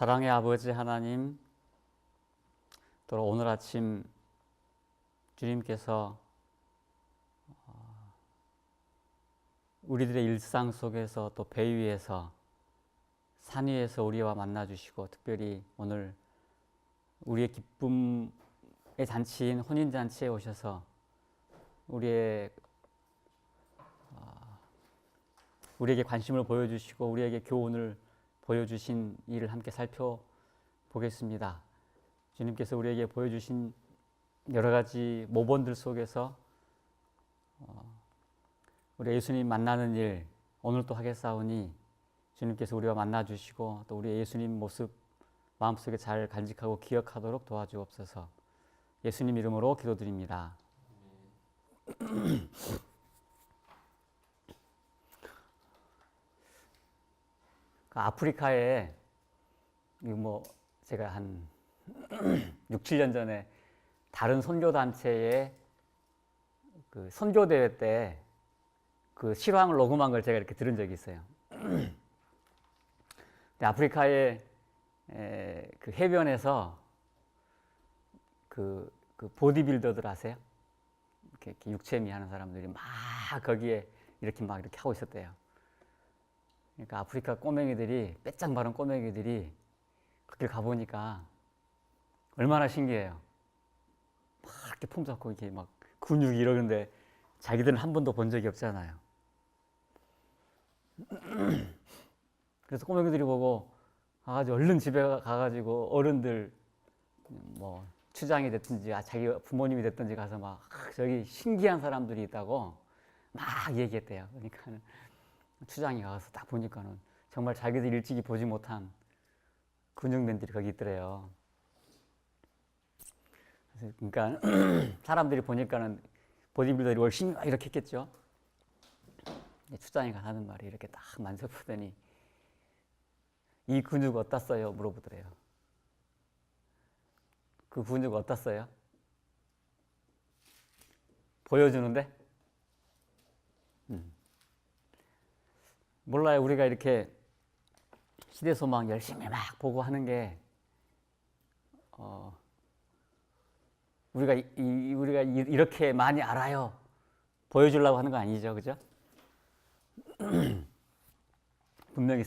사랑의 아버지 하나님, 또 오늘 아침 주님께서 우리들의 일상 속에서 또 배 위에서 산 위에서 우리와 만나 주시고, 특별히 오늘 우리의 기쁨의 잔치인 혼인 잔치에 오셔서 우리에게 관심을 보여주시고 우리에게 교훈을 보여주신 일을 함께 살펴보겠습니다. 주님께서 우리에게 보여주신 여러 가지 모본들 속에서 우리 예수님 만나는 일 오늘 또 하겠사오니 주님께서 우리와 만나 주시고 또 우리 예수님 모습 마음속에 잘 간직하고 기억하도록 도와주옵소서. 예수님 이름으로 기도드립니다. 아프리카에 제가 한 6, 7년 전에 다른 선교 단체의 그 선교 대회 때 그 실황을 녹음한 걸 제가 이렇게 들은 적이 있어요. 아프리카의 그 해변에서 그 보디빌더들 아세요? 이렇게 육체미 하는 사람들이 막 거기에 이렇게 하고 있었대요. 그러니까 아프리카 꼬맹이들이, 빼짝 마른 꼬맹이들이 거길 가보니까 얼마나 신기해요. 막 이렇게 폼 잡고 이렇게 막 근육이 이러는데 자기들은 한 번도 본 적이 없잖아요. 그래서 꼬맹이들이 보고 가가지고 얼른 집에 가가지고 어른들 뭐 추장이 됐든지 자기 부모님이 됐든지 가서 막 저기 신기한 사람들이 있다고 막 얘기했대요. 그러니까 추장이 가서 딱 보니까는 정말 자기들 일찍이 보지 못한 근육맨들이 거기 있더래요. 그러니까 사람들이 보니까는 보디빌더들이 훨씬 이렇게 했겠죠. 추장이가 하는 말이 이렇게 딱 만져보더니 이 근육 어디다 써요? 물어보더래요. 그 근육 어디다 써요? 보여주는데? 몰라요. 우리가 이렇게 시대소망 열심히 막 보고 하는 게 우리가 이렇게 많이 알아요 보여주려고 하는 거 아니죠, 그죠? 분명히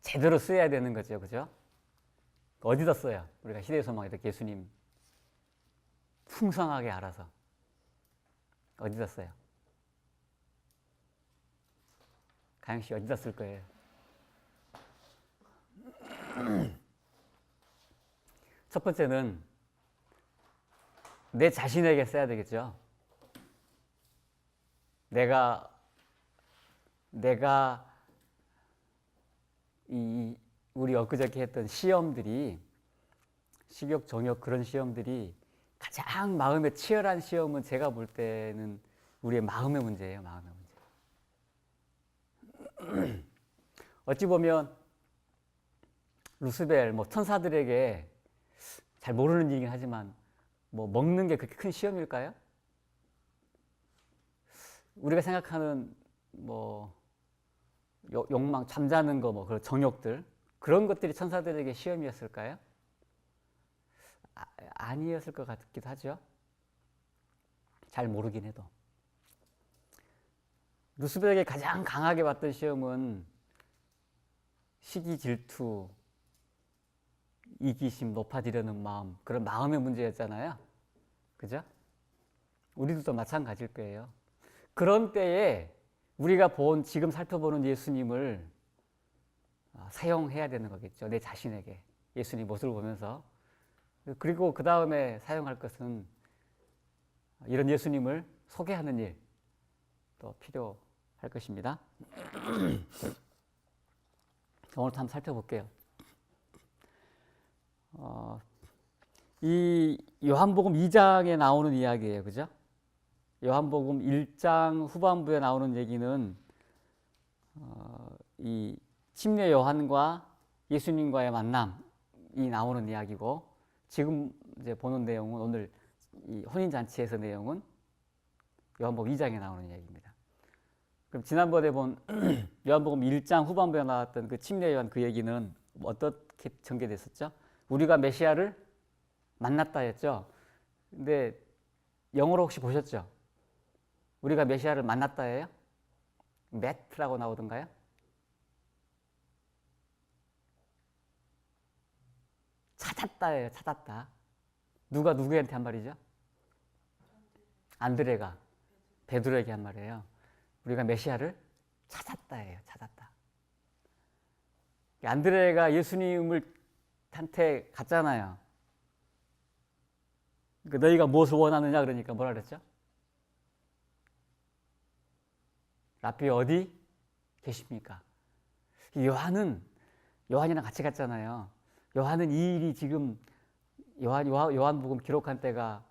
제대로 써야 되는 거죠, 그죠? 어디다 써요? 우리가 시대소망 이렇게 예수님 풍성하게 알아서 어디다 써요? 가영 씨 어디다 쓸 거예요? 첫 번째는 내 자신에게 써야 되겠죠. 내가 우리 엊그저께 했던 시험들이, 식욕, 정욕 그런 시험들이 가장 마음에 치열한 시험은 제가 볼 때는 우리의 마음의 문제예요. 마음의 문제. 어찌 보면 루스벨 천사들에게 잘 모르는 일이긴 하지만 먹는 게 그렇게 큰 시험일까요? 우리가 생각하는 욕망, 잠자는 거 그런 정욕들 그런 것들이 천사들에게 시험이었을까요? 아니었을 것 같기도 하죠. 잘 모르긴 해도. 루스벨에게 가장 강하게 왔던 시험은 시기, 질투, 이기심, 높아지려는 마음, 그런 마음의 문제였잖아요. 그죠? 우리도 또 마찬가지일 거예요. 그런 때에 우리가 지금 살펴보는 예수님을 사용해야 되는 거겠죠. 내 자신에게 예수님 모습을 보면서. 그리고 그 다음에 사용할 것은 이런 예수님을 소개하는 일 또 필요할 것입니다. 오늘도 한번 살펴볼게요. 이 요한복음 2장에 나오는 이야기예요. 그죠? 요한복음 1장 후반부에 나오는 얘기는 이 침례 요한과 예수님과의 만남이 나오는 이야기고, 지금 이제 보는 내용은 오늘 이 혼인잔치에서 내용은 요한복음 2장에 나오는 이야기입니다. 그럼 지난번에 본 요한복음 1장 후반부에 나왔던 그 침례 요한 그 얘기는 어떻게 전개됐었죠? 우리가 메시아를 만났다 했죠. 근데 영어로 혹시 보셨죠? 우리가 메시아를 만났다예요? met라고 나오던가요? 찾았다예요. 찾았다. 누가 누구한테 한 말이죠? 안드레가 베드로에게 한 말이에요. 우리가 메시아를 찾았다예요. 찾았다. 안드레가 예수님을 한테 갔잖아요. 그러니까 너희가 무엇을 원하느냐 그러니까 뭐라 그랬죠? 라피 어디 계십니까? 요한이랑 같이 갔잖아요. 요한은 이 일이 지금 요한복음 기록한 때가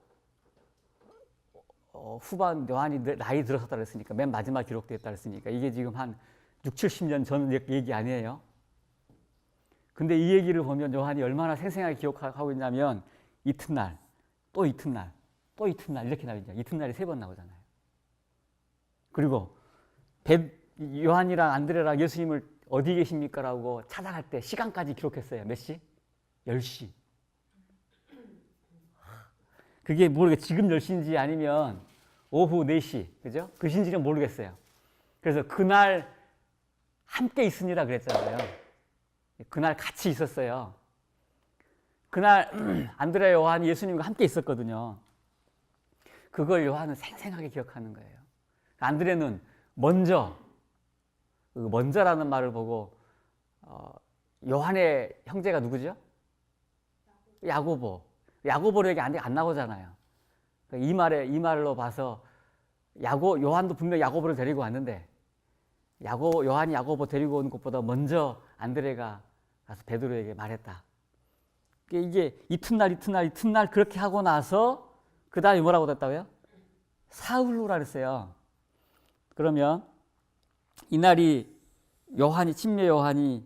후반 요한이 나이 들어섰다 그랬으니까 맨 마지막 기록됐다 그랬으니까 이게 지금 한 6, 70년 전 얘기 아니에요. 근데 이 얘기를 보면 요한이 얼마나 생생하게 기억하고 있냐면 이튿날, 또 이튿날, 또 이튿날 이렇게 나오죠. 이튿날이 3번 나오잖아요. 그리고 요한이랑 안드레랑 예수님을 어디 계십니까? 라고 찾아갈 때 시간까지 기록했어요. 몇 시? 10시. 그게 모르겠어요. 지금 10시인지 아니면 오후 4시. 그죠? 그신지는 모르겠어요. 그래서 그날 함께 있으니라 그랬잖아요. 그날 같이 있었어요. 그날 안드레 요한이 예수님과 함께 있었거든요. 그걸 요한은 생생하게 기억하는 거예요. 안드레는 먼저라는 말을 보고 요한의 형제가 누구죠? 야고보로 얘기 안 나오잖아요. 이 말로 봐서 요한도 분명 야고보를 데리고 왔는데 요한이 야고보 데리고 온 것보다 먼저 안드레가 가서 베드로에게 말했다. 이게 이튿날 그렇게 하고 나서 그 다음에 뭐라고 됐다고요? 사흘로라 그랬어요. 그러면 이날이 침례 요한이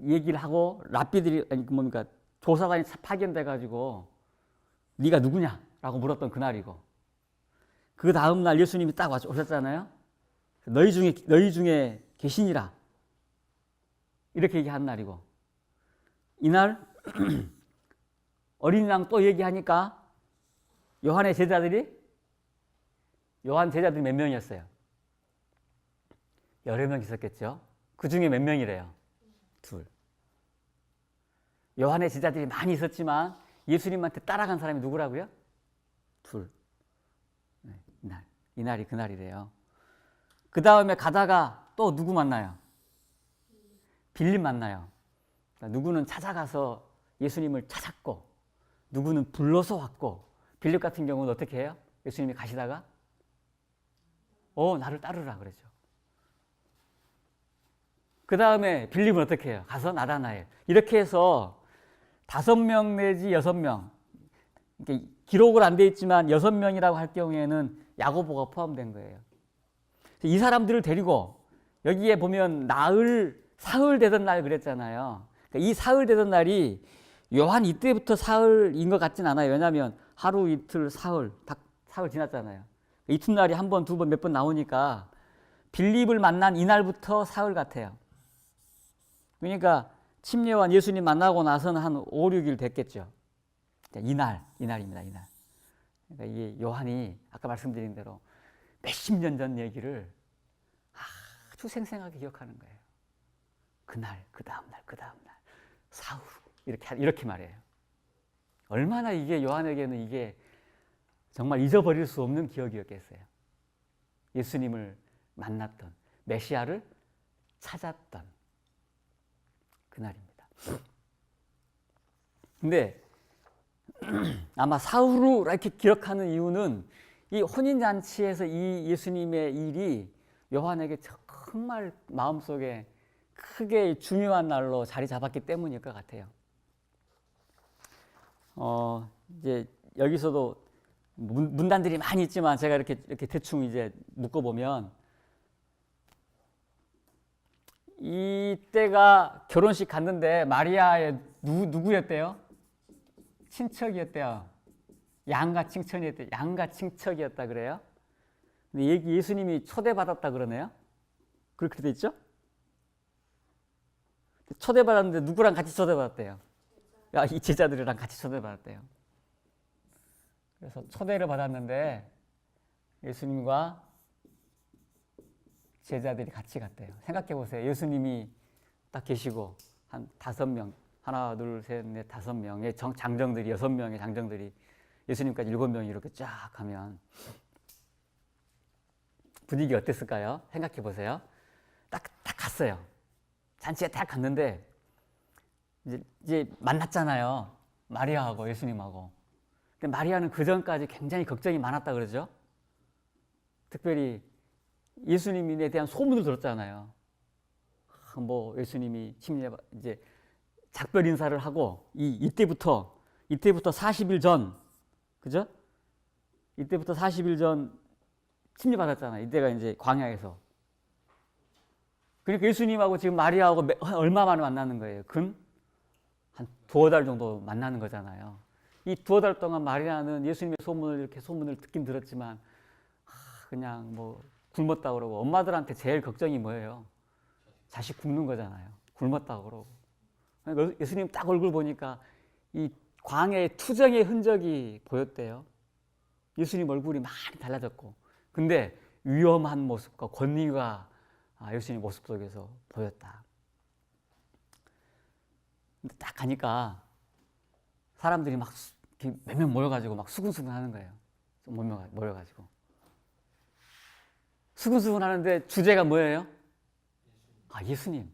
얘기를 하고 랍비들이 뭡니까 조사관이 파견돼 가지고 네가 누구냐라고 물었던 그날이고 그 다음 날 예수님이 딱 오셨잖아요. 너희 중에 계시니라 이렇게 얘기한 날이고 이날 어린이랑 또 얘기하니까 요한 제자들이 몇 명이었어요? 여러 명 있었겠죠. 그 중에 몇 명이래요? 2. 요한의 제자들이 많이 있었지만 예수님한테 따라간 사람이 누구라고요? 2. 이날이 그날이래요. 그 다음에 가다가 또 누구 만나요? 빌립 만나요. 누구는 찾아가서 예수님을 찾았고 누구는 불러서 왔고 빌립 같은 경우는 어떻게 해요? 예수님이 가시다가 나를 따르라 그러죠. 그 다음에 빌립은 어떻게 해요? 가서 나다나엘. 이렇게 해서 5명 내지 6명 기록을 안 돼 있지만 6명이라고 할 경우에는 야고보가 포함된 거예요. 이 사람들을 데리고 여기에 보면 사흘 되던 날 그랬잖아요. 이 사흘 되던 날이 요한 이때부터 사흘인 것 같진 않아요. 왜냐하면 하루 이틀 사흘 지났잖아요. 이튿날이 한 번, 2번, 몇 번 나오니까 빌립을 만난 이날부터 사흘 같아요. 그러니까 침례요한 예수님 만나고 나서는 한 5, 6일 됐겠죠. 이날입니다. 그러니까 이게 요한이 아까 말씀드린 대로 몇십 년 전 얘기를 아주 생생하게 기억하는 거예요. 그날, 그 다음날, 사후 이렇게 말해요. 얼마나 이게 요한에게는 이게 정말 잊어버릴 수 없는 기억이었겠어요. 예수님을 만났던, 메시아를 찾았던 그날입니다. 근데 아마 사후로 이렇게 기억하는 이유는 이 혼인잔치에서 이 예수님의 일이 요한에게 정말 마음속에 크게 중요한 날로 자리 잡았기 때문일 것 같아요. 이제 여기서도 문단들이 많이 있지만 제가 이렇게 대충 이제 묶어보면 이때가 결혼식 갔는데 마리아의 누구였대요? 친척이었대요. 양가 친척이었다 그래요. 근데 예수님이 초대받았다 그러네요. 그렇게 돼 있죠? 초대받았는데 누구랑 같이 초대받았대요? 야, 이 제자들이랑 같이 초대받았대요. 그래서 초대를 받았는데 예수님과 제자들이 같이 갔대요. 생각해 보세요. 예수님이 딱 계시고 한 5명, 하나, 둘, 셋, 넷, 5명의 장정들이 6명의 장정들이 예수님까지 7명이 이렇게 쫙 가면 분위기 어땠을까요? 생각해 보세요. 딱 갔어요. 잔치에 딱 갔는데 이제 만났잖아요. 마리아하고 예수님하고. 근데 마리아는 그 전까지 굉장히 걱정이 많았다 그러죠. 특별히 예수님에 대한 소문을 들었잖아요. 뭐 예수님이 이제 작별 인사를 하고 이때부터 40일 전, 그죠? 이때부터 40일 전 침례받았잖아요. 이때가 이제 광야에서. 그러니까 예수님하고 지금 마리아하고 얼마 만에 만나는 거예요? 한 2-3달 정도 만나는 거잖아요. 이 2-3달 동안 마리아는 예수님의 소문을 듣긴 들었지만 그냥 뭐 굶었다 그러고, 엄마들한테 제일 걱정이 뭐예요? 자식 굶는 거잖아요. 굶었다 그러고. 그러니까 예수님 딱 얼굴 보니까 이 광야의 투정의 흔적이 보였대요. 예수님 얼굴이 많이 달라졌고, 근데 위험한 모습과 권위가 예수님 모습 속에서 보였다. 근데 딱 가니까 사람들이 막 몇 명 모여가지고 막 수근수근 하는 거예요. 모여가지고. 수근수근 하는데 주제가 뭐예요? 예수님.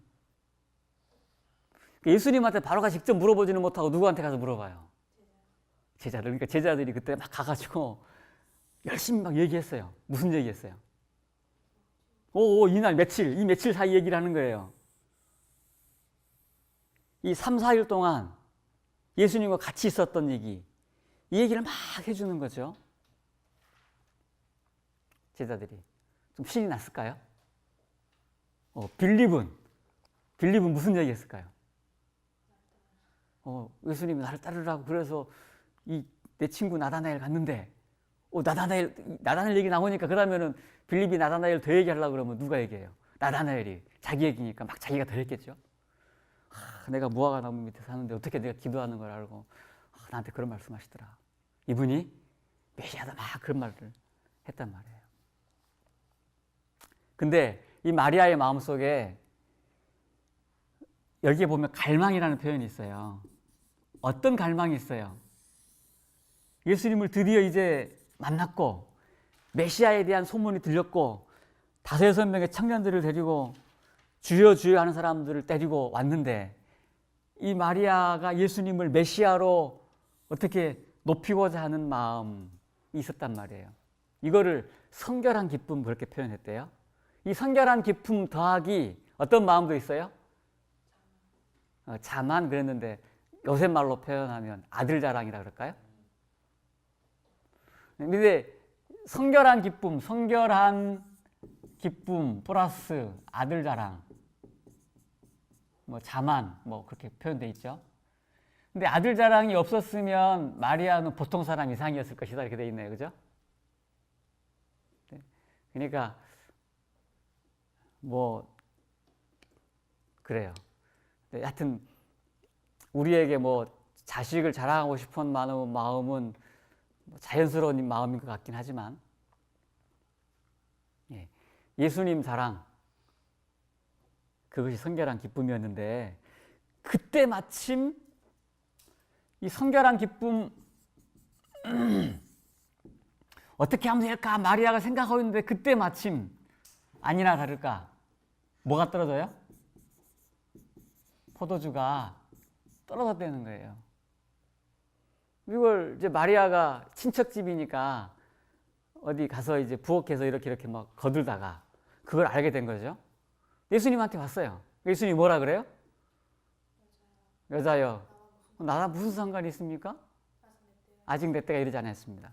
예수님한테 바로 가서 직접 물어보지는 못하고 누구한테 가서 물어봐요? 제자들. 그러니까 제자들이 그때 막 가가지고 열심히 막 얘기했어요. 무슨 얘기했어요? 이날 며칠, 이 며칠 사이 얘기를 하는 거예요. 이 3-4일 동안 예수님과 같이 있었던 얘기, 이 얘기를 막 해주는 거죠. 제자들이. 좀 신이 났을까요? 빌립은 무슨 얘기 했을까요? 예수님이 나를 따르라고 그래서 내 친구 나다나엘 갔는데, 나다나엘 얘기 나오니까 그러면은 빌립이 나다나엘 더 얘기하려고 그러면 누가 얘기해요? 나다나엘이. 자기 얘기니까 막 자기가 더 했겠죠. 내가 무화과 나무 밑에 사는데 어떻게 내가 기도하는 걸 알고 나한테 그런 말씀하시더라. 이분이 메시아다, 막 그런 말을 했단 말이에요. 근데 이 마리아의 마음속에 여기에 보면 갈망이라는 표현이 있어요. 어떤 갈망이 있어요? 예수님을 드디어 이제 만났고 메시아에 대한 소문이 들렸고 5-6명의 청년들을 데리고 주여 주여 하는 사람들을 데리고 왔는데, 이 마리아가 예수님을 메시아로 어떻게 높이고자 하는 마음이 있었단 말이에요. 이거를 성결한 기쁨, 그렇게 표현했대요. 이 성결한 기쁨 더하기 어떤 마음도 있어요? 자만 그랬는데 요새 말로 표현하면 아들 자랑이라 그럴까요? 근데 성결한 기쁨 플러스 아들 자랑, 뭐 자만, 뭐 그렇게 표현되어 있죠. 근데 아들 자랑이 없었으면 마리아는 보통 사람 이상이었을 것이다, 이렇게 되어 있네요. 그죠? 그러니까 뭐 그래요. 하여튼 우리에게 뭐 자식을 자랑하고 싶은 마음은 자연스러운 마음인 것 같긴 하지만, 예수님 자랑, 그것이 성결한 기쁨이었는데, 그때 마침 이 성결한 기쁨 어떻게 하면 될까 마리아가 생각하고 있는데, 그때 마침 아니나 다를까 뭐가 떨어져요? 포도주가 떨어졌다는 거예요. 이걸 이제 마리아가 친척집이니까 어디 가서 이제 부엌에서 이렇게 막 거들다가 그걸 알게 된 거죠. 예수님한테 왔어요. 예수님이 뭐라 그래요? 여자여, 나랑 무슨 상관이 있습니까? 아직 내 때가 이르지 않았습니다.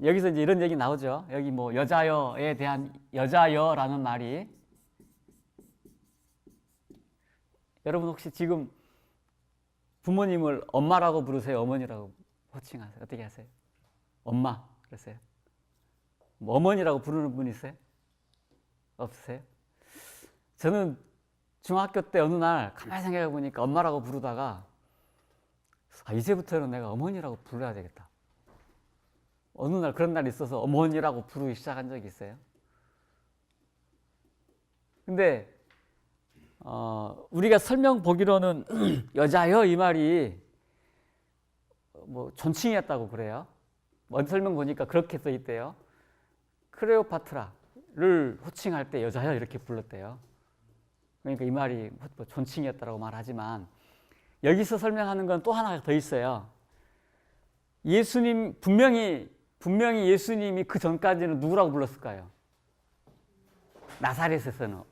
여기서 이제 이런 얘기 나오죠. 여기 뭐 여자여에 대한 여자여라는 말이, 여러분 혹시 지금 부모님을 엄마라고 부르세요? 어머니라고 호칭하세요? 어떻게 하세요? 엄마 그러세요? 뭐 어머니라고 부르는 분 있어요? 없으세요? 저는 중학교 때 어느 날 가만히 생각해 보니까 엄마라고 부르다가 이제부터는 내가 어머니라고 불러야 되겠다. 어느 날 그런 날이 있어서 어머니라고 부르기 시작한 적이 있어요. 근데 우리가 설명 보기로는 여자여 이 말이 뭐 존칭이었다고 그래요. 설명 보니까 그렇게 써 있대요. 클레오파트라를 호칭할 때 여자여 이렇게 불렀대요. 그러니까 이 말이 뭐 존칭이었다고 말하지만 여기서 설명하는 건 또 하나가 더 있어요. 예수님 분명히 예수님이 그 전까지는 누구라고 불렀을까요? 나사렛에서는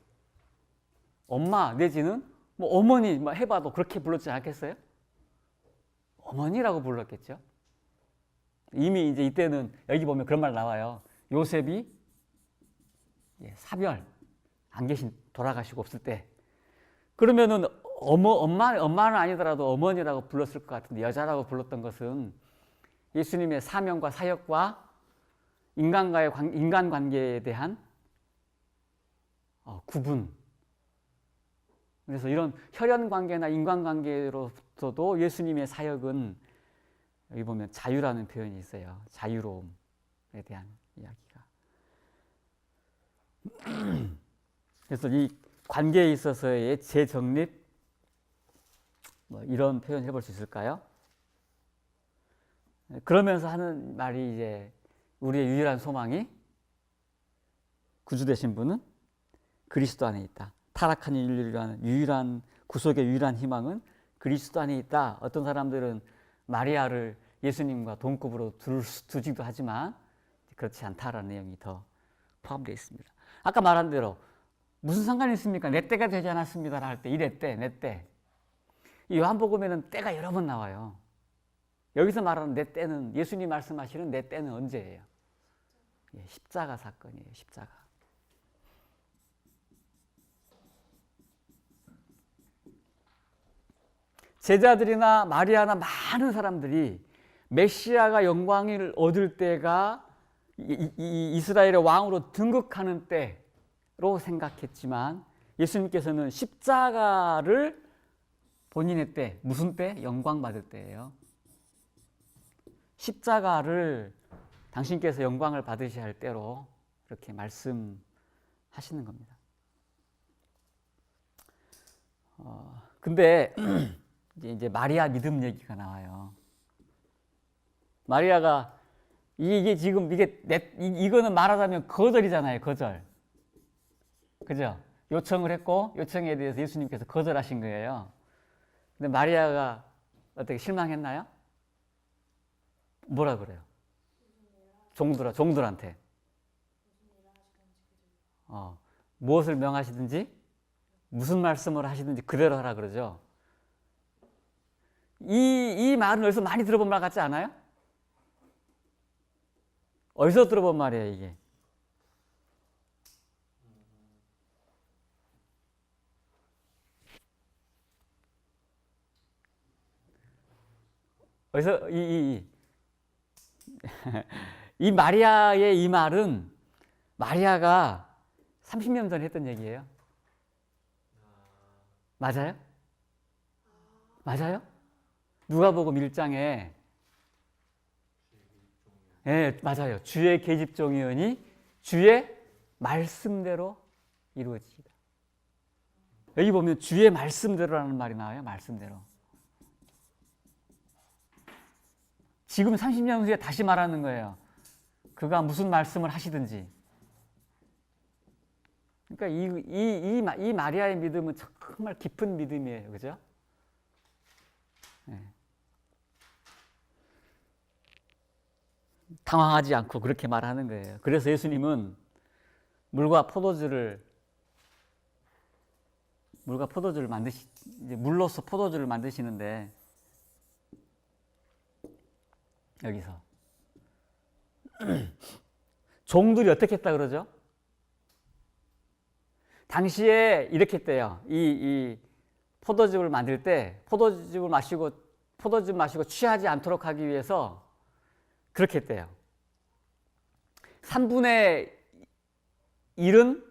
엄마 내지는 뭐 어머니 뭐 해봐도 그렇게 불렀지 않겠어요? 어머니라고 불렀겠죠. 이미 이제 이때는 여기 보면 그런 말 나와요. 요셉이 사별 안 계신 돌아가시고 없을 때 그러면은 엄마는 아니더라도 어머니라고 불렀을 것 같은데 여자라고 불렀던 것은 예수님의 사명과 사역과 인간관계에 대한 구분. 그래서 이런 혈연관계나 인간관계로서도 예수님의 사역은 여기 보면 자유라는 표현이 있어요. 자유로움에 대한 이야기가. 그래서 이 관계에 있어서의 재정립 뭐 이런 표현 해볼 수 있을까요? 그러면서 하는 말이 이제 우리의 유일한 소망이 구주 되신 분은 그리스도 안에 있다. 타락한 인류를 위한 유일한 구속의 유일한 희망은 그리스도 안에 있다. 어떤 사람들은 마리아를 예수님과 동급으로 두지도 하지만 그렇지 않다라는 내용이 더 포함되어 있습니다. 아까 말한 대로 무슨 상관이 있습니까? 내 때가 되지 않았습니다 할 때 이 내 때, 내 때. 이 요한복음에는 때가 여러 번 나와요. 여기서 말하는 내 때는 예수님 말씀하시는 내 때는 언제예요? 십자가 사건이에요. 십자가. 제자들이나 마리아나 많은 사람들이 메시아가 영광을 얻을 때가 이스라엘의 왕으로 등극하는 때로 생각했지만 예수님께서는 십자가를 본인의 때, 무슨 때? 영광 받을 때예요. 십자가를 당신께서 영광을 받으셔야 할 때로 이렇게 말씀하시는 겁니다. 근데 이제 마리아 믿음 얘기가 나와요. 마리아가 이거는 말하자면 거절이잖아요. 거절. 그죠? 요청을 했고 요청에 대해서 예수님께서 거절하신 거예요. 근데 마리아가 어떻게 실망했나요? 뭐라 그래요? 종들한테 무엇을 명하시든지 무슨 말씀을 하시든지 그대로 하라 그러죠. 이 말은 어디서 많이 들어본 말 같지 않아요? 어디서 들어본 말이에요 이게? 어디서 이 마리아의 이 말은 마리아가 30년 전에 했던 얘기예요. 맞아요? 맞아요? 누가복음 1장에 맞아요. 주의 계집종이오니 주의 말씀대로 이루어지이다. 여기 보면 주의 말씀대로라는 말이 나와요. 말씀대로. 지금 30년 후에 다시 말하는 거예요. 그가 무슨 말씀을 하시든지. 그러니까 이 마리아의 믿음은 정말 깊은 믿음이에요. 그죠? 네. 당황하지 않고 그렇게 말하는 거예요. 그래서 예수님은 물과 포도주를 물로서 포도주를 만드시는데 여기서 종들이 어떻게 했다 그러죠? 당시에 이렇게 했대요. 이 포도즙을 만들 때 포도즙 마시고 취하지 않도록 하기 위해서 그렇게 했대요. 3분의 1은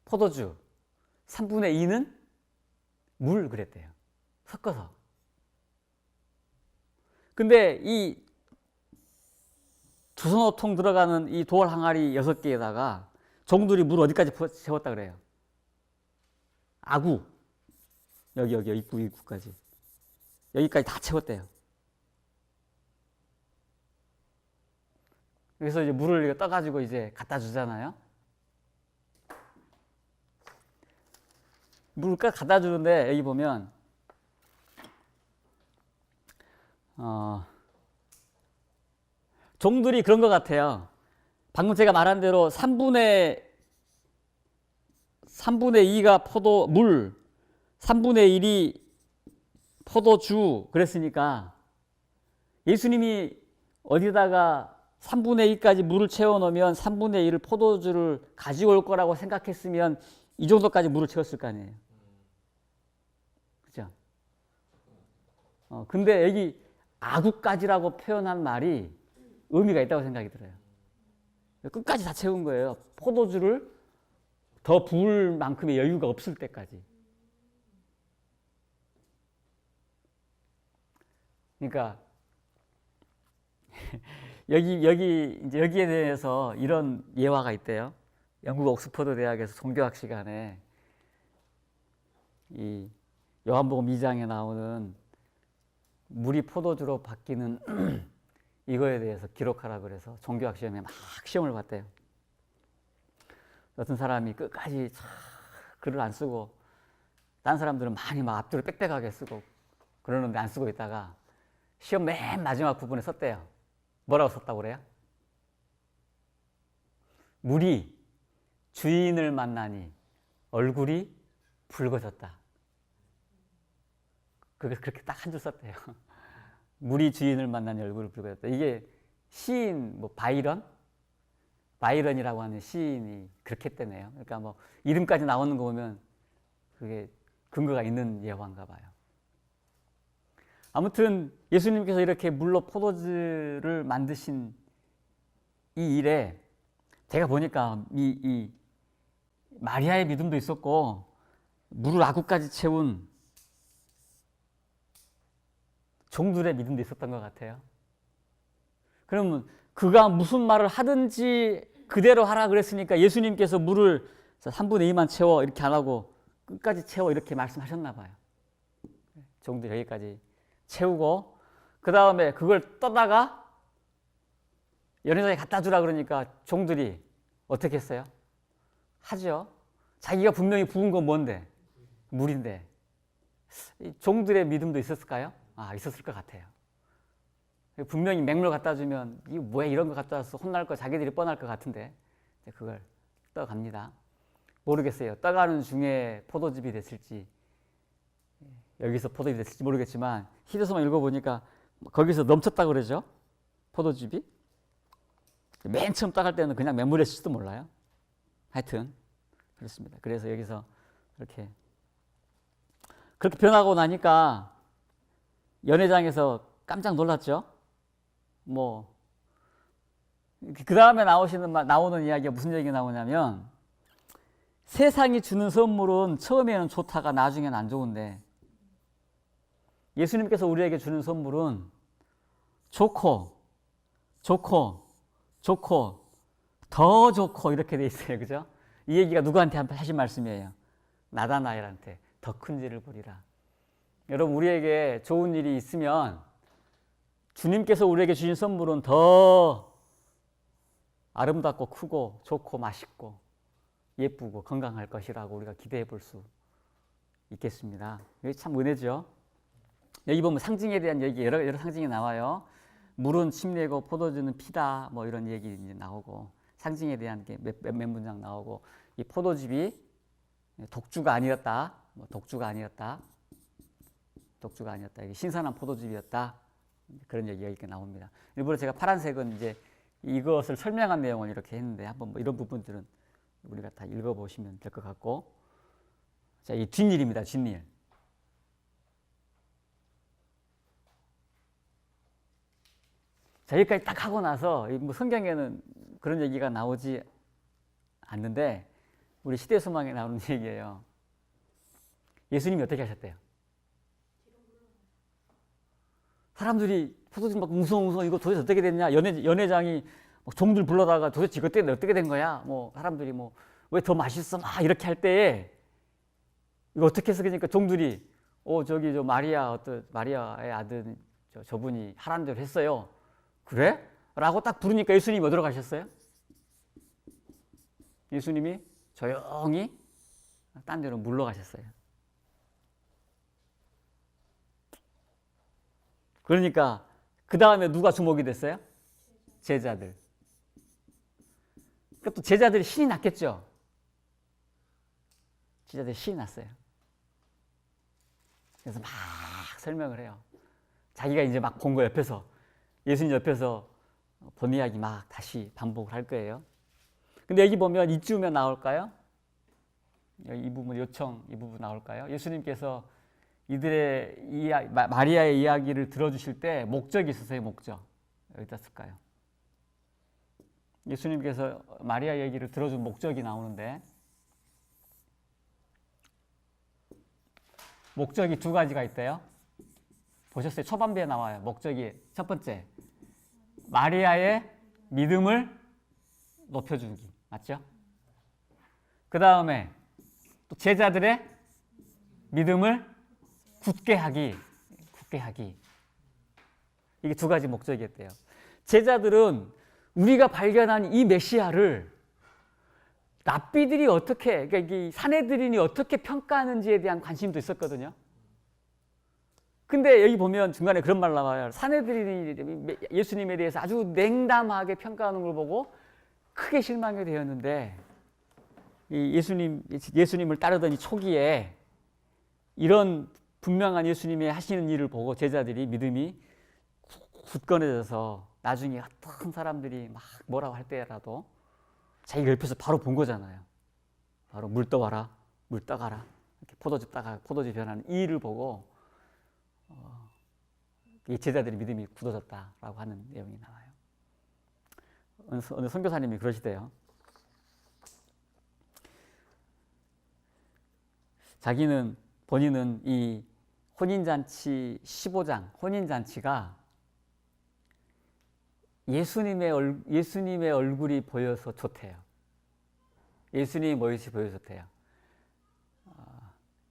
포도주, 3분의 2는 물 그랬대요. 섞어서. 근데 이 두선호통 들어가는 이 돌 항아리 6개에다가 종들이 물 어디까지 채웠다 그래요? 아구. 여기 입구까지. 여기까지 다 채웠대요. 그래서 이제 물을 떠가지고 이제 갖다 주잖아요. 물을 갖다 주는데 여기 보면 종들이 그런 것 같아요. 방금 제가 말한 대로 3분의 2가 물, 3분의 1이 포도주 그랬으니까 예수님이 어디다가 3분의 2까지 물을 채워 놓으면 3분의 1을 포도주를 가지고 올 거라고 생각했으면 이 정도까지 물을 채웠을 거 아니에요. 그죠? 근데 여기 아구까지라고 표현한 말이 의미가 있다고 생각이 들어요. 끝까지 다 채운 거예요. 포도주를 더 부을 만큼의 여유가 없을 때까지. 그러니까 여기에 대해서 이런 예화가 있대요. 영국 옥스퍼드 대학에서 종교학 시간에 이 요한복음 2장에 나오는 물이 포도주로 바뀌는 이거에 대해서 기록하라 그래서 종교학 시험에 막 시험을 봤대요. 어떤 사람이 끝까지 글을 안 쓰고 딴 사람들은 많이 막 앞뒤로 빽빽하게 쓰고 그러는데 안 쓰고 있다가 시험 맨 마지막 부분에 썼대요. 뭐라고 썼다고 그래요? 물이 주인을 만나니 얼굴이 붉어졌다. 그렇게 딱 한 줄 썼대요. 물이 주인을 만나니 얼굴이 붉어졌다. 이게 시인 바이런이라고 하는 시인이 그렇게 했대네요. 그러니까 뭐 이름까지 나오는 거 보면 그게 근거가 있는 예화인가 봐요. 아무튼 예수님께서 이렇게 물로 포도주를 만드신 이 일에 제가 보니까 이 마리아의 믿음도 있었고 물을 아구까지 채운 종들의 믿음도 있었던 것 같아요. 그러면 그가 무슨 말을 하든지 그대로 하라 그랬으니까 예수님께서 물을 3분의 2만 채워 이렇게 안 하고 끝까지 채워 이렇게 말씀하셨나 봐요. 종들이 여기까지 채우고 그 다음에 그걸 떠다가 연회장에 갖다 주라 그러니까 종들이 어떻게 했어요? 하죠. 자기가 분명히 부은 건 뭔데? 물인데. 종들의 믿음도 있었을까요? 있었을 것 같아요. 분명히 맹물 갖다 주면 이거 뭐야 이런 거 갖다 와서 혼날 거 자기들이 뻔할 것 같은데 그걸 떠갑니다. 모르겠어요. 떠가는 중에 포도즙이 됐을지 여기서 포도즙이 됐을지 모르겠지만 히브리서만 읽어보니까 거기서 넘쳤다고 그러죠. 포도즙이. 맨 처음 따갈 때는 그냥 맹물이었을지도 몰라요. 하여튼 그렇습니다. 그래서 여기서 그렇게 변하고 나니까 연회장에서 깜짝 놀랐죠. 그 다음에 나오는 이야기가 무슨 얘기가 나오냐면 세상이 주는 선물은 처음에는 좋다가 나중에는 안 좋은데 예수님께서 우리에게 주는 선물은 좋고 더 좋고 이렇게 돼 있어요. 그죠? 이 얘기가 누구한테 하신 말씀이에요? 나다나엘한테 더 큰 일을 보리라. 여러분 우리에게 좋은 일이 있으면 주님께서 우리에게 주신 선물은 더 아름답고 크고 좋고 맛있고 예쁘고 건강할 것이라고 우리가 기대해 볼 수 있겠습니다. 이게 참 은혜죠. 여기 보면 상징에 대한 얘기 여러 상징이 나와요. 물은 침례고 포도주는 피다 뭐 이런 얘기 이제 나오고 상징에 대한 게 몇 문장 나오고 이 포도즙이 독주가 아니었다. 이게 신선한 포도즙이었다. 그런 얘기가 이렇게 나옵니다. 일부러 제가 파란색은 이제 이것을 설명한 내용을 이렇게 했는데 한번 이런 부분들은 우리가 다 읽어보시면 될 것 같고 자, 이 뒷일입니다. 뒷일. 자, 여기까지 딱 하고 나서 뭐 성경에는 그런 얘기가 나오지 않는데 우리 시대소망에 나오는 얘기예요. 예수님이 어떻게 하셨대요? 사람들이 포도주 막 웅성웅성 이거 도대체 어떻게 됐냐? 연회장이 종들 불러다가 도대체 이거 어떻게 된 거야? 뭐 사람들이 뭐 왜 더 맛있어? 막 이렇게 할 때에 이거 어떻게 해서 그러니까 종들이 저기 저 마리아의 아들 저분이 하란 대로 했어요. 그래? 라고 딱 부르니까 예수님이 어디로 가셨어요? 예수님이 조용히 딴 데로 물러가셨어요. 그러니까 그 다음에 누가 주목이 됐어요? 제자들. 그러니까 또 제자들이 신이 났겠죠. 제자들이 신이 났어요. 그래서 막 설명을 해요. 자기가 이제 막 본 거 옆에서 예수님 옆에서 본 이야기 막 다시 반복을 할 거예요. 근데 여기 보면 이쯤에 나올까요? 이 부분 요청 이 부분 나올까요? 예수님께서 이들의 마리아의 이야기를 들어주실 때 목적이 있었어요. 목적 어디다 쓸까요? 예수님께서 마리아 얘기를 들어준 목적이 나오는데 목적이 두 가지가 있대요. 보셨어요? 초반부에 나와요. 목적이 첫 번째 마리아의 믿음을 높여주기 맞죠? 그 다음에 또 제자들의 믿음을 굳게 하기 이게 두 가지 목적이었대요. 제자들은 우리가 발견한 이 메시아를 랍비들이 어떻게 그러니까 이 사내들인이 어떻게 평가하는지에 대한 관심도 있었거든요. 근데 여기 보면 중간에 그런 말 나와요. 사내들인이 예수님에 대해서 아주 냉담하게 평가하는 걸 보고 크게 실망이 되었는데 이 예수님을 따르던 이 초기에 이런 분명한 예수님의 하시는 일을 보고 제자들이 믿음이 굳건해져서 나중에 어떤 사람들이 막 뭐라고 할 때라도 자기가 옆에서 바로 본 거잖아요. 바로 물 떠와라, 물 떠가라. 이렇게 포도주 따가 포도주 변하는 이 일을 보고 이 제자들의 믿음이 굳어졌다라고 하는 내용이 나와요. 어느 선교사님이 그러시대요. 본인은 이 혼인잔치 15장 혼인잔치가 예수님의 얼굴이 보여서 좋대요. 예수님의 모습이 보여서 좋대요.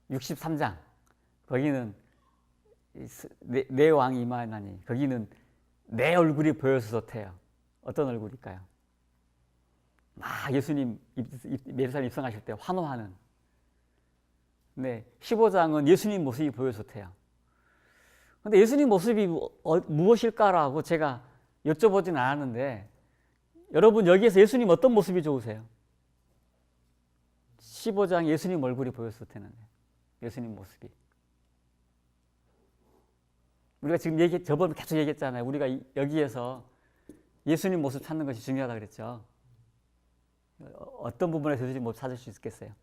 63장 거기는 내 왕이 임하나니 거기는 내 얼굴이 보여서 좋대요. 어떤 얼굴일까요? 막 예수님 예루살렘 입성하실 때 환호하는. 네, 15장은 예수님 모습이 보여서 좋대요. 근데 예수님 모습이 무엇일까라고 제가 여쭤보진 않았는데 여러분 여기에서 예수님 어떤 모습이 좋으세요? 15장 예수님 얼굴이 보여서 좋다는데 예수님 모습이 우리가 지금 저번에 계속 얘기했잖아요. 우리가 여기에서 예수님 모습 찾는 것이 중요하다고 그랬죠. 어떤 부분에서 예수님 모습 찾을 수 있겠어요?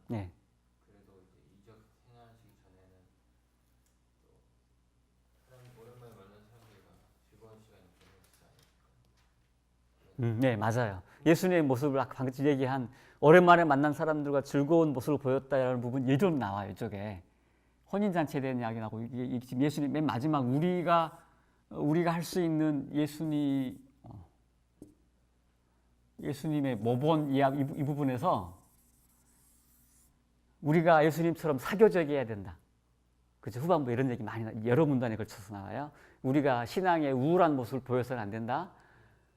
네. 그래도 이제 이적 생활하시기 전에는 또 사람 오랜만에 만난 사람들과 즐거운 시간이 보내지 않을까. 네, 맞아요. 예수님의 모습을 아까 방금 얘기한 오랜만에 만난 사람들과 즐거운 모습을 보였다라는 부분 예전 나와요. 이쪽에 혼인잔치에 대한 이야기 나고 지금 예수님 맨 마지막 우리가 할 수 있는 예수님의 모본 이야기 이 부분에서 우리가 예수님처럼 사교적이어야 된다. 그죠? 후반부 이런 얘기 많이 여러 문단에 걸쳐서 나와요. 우리가 신앙의 우울한 모습을 보여서는 안 된다.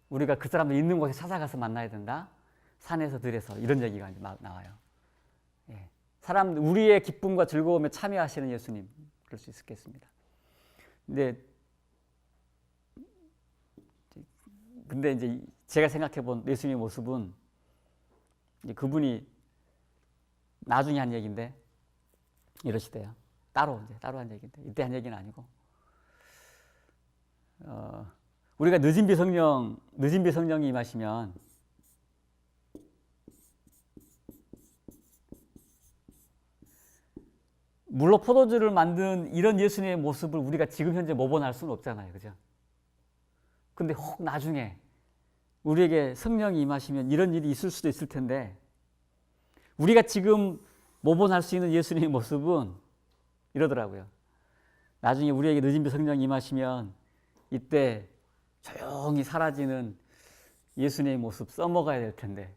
우리가 그 사람들 있는 곳에 찾아가서 만나야 된다. 산에서 들에서 이런 얘기가 나와요. 예. 우리의 기쁨과 즐거움에 참여하시는 예수님 그럴 수 있겠습니다. 근데 이제 제가 생각해 본 예수님의 모습은 그분이 나중에 한 얘기인데 이러시대요. 따로 한 얘기인데 이때 한 얘기는 아니고 우리가 늦은 비성령이 임하시면 물로 포도주를 만든 이런 예수님의 모습을 우리가 지금 현재 모본할 수는 없잖아요. 그죠? 근데 혹 나중에 우리에게 성령이 임하시면 이런 일이 있을 수도 있을 텐데, 우리가 지금 모본할 수 있는 예수님의 모습은 이러더라고요. 나중에 우리에게 늦은 비 성령이 임하시면 이때 조용히 사라지는 예수님의 모습 써먹어야 될 텐데,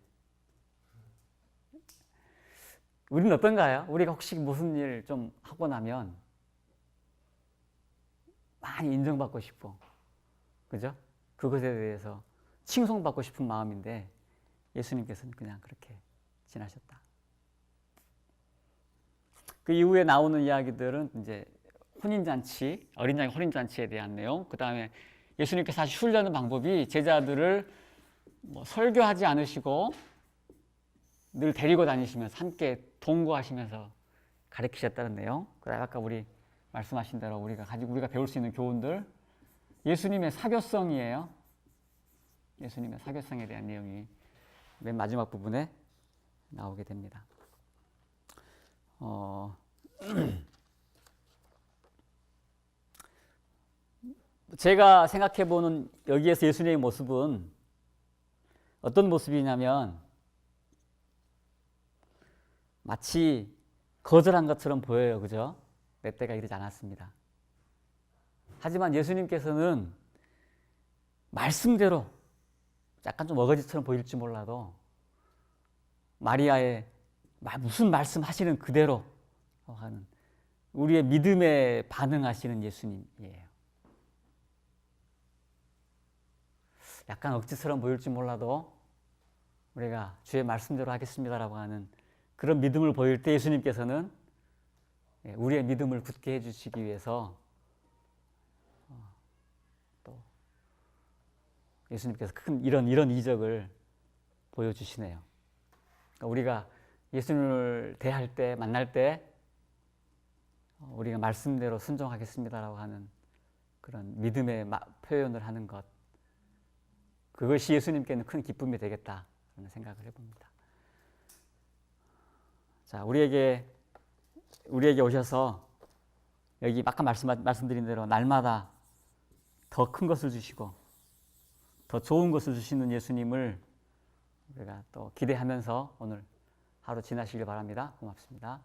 우리는 어떤가요? 우리가 혹시 무슨 일 좀 하고 나면 많이 인정받고 싶고, 그죠? 그것에 대해서 칭송받고 싶은 마음인데 예수님께서는 그냥 그렇게 지나셨다. 그 이후에 나오는 이야기들은 이제 혼인잔치, 어린 양의 혼인잔치에 대한 내용, 그 다음에 예수님께서 하시려는 방법이 제자들을 뭐 설교하지 않으시고 늘 데리고 다니시면서 함께 동거하시면서 가르치셨다는 내용, 그 다음에 아까 우리 말씀하신 대로 우리가 배울 수 있는 교훈들, 예수님의 사교성이에요. 예수님의 사교성에 대한 내용이 맨 마지막 부분에 나오게 됩니다. 제가 생각해보는 여기에서 예수님의 모습은 어떤 모습이냐면 마치 거절한 것처럼 보여요. 그죠? 내 때가 이르지 않았습니다. 하지만 예수님께서는 말씀대로 약간 좀 어거지처럼 보일지 몰라도 마리아의 무슨 말씀 하시는 그대로 하는 우리의 믿음에 반응하시는 예수님이에요. 약간 억지처럼 보일지 몰라도 우리가 주의 말씀대로 하겠습니다라고 하는 그런 믿음을 보일 때 예수님께서는 우리의 믿음을 굳게 해주시기 위해서 또 예수님께서 큰 이런 이적을 보여주시네요. 그러니까 우리가 예수님을 대할 때, 만날 때 우리가 말씀대로 순종하겠습니다라고 하는 그런 믿음의 표현을 하는 것, 그것이 예수님께는 큰 기쁨이 되겠다 라는 생각을 해봅니다. 자, 우리에게 오셔서 여기 아까 말씀드린 대로 날마다 더 큰 것을 주시고 더 좋은 것을 주시는 예수님을 우리가 또 기대하면서 오늘 하루 지나시길 바랍니다. 고맙습니다.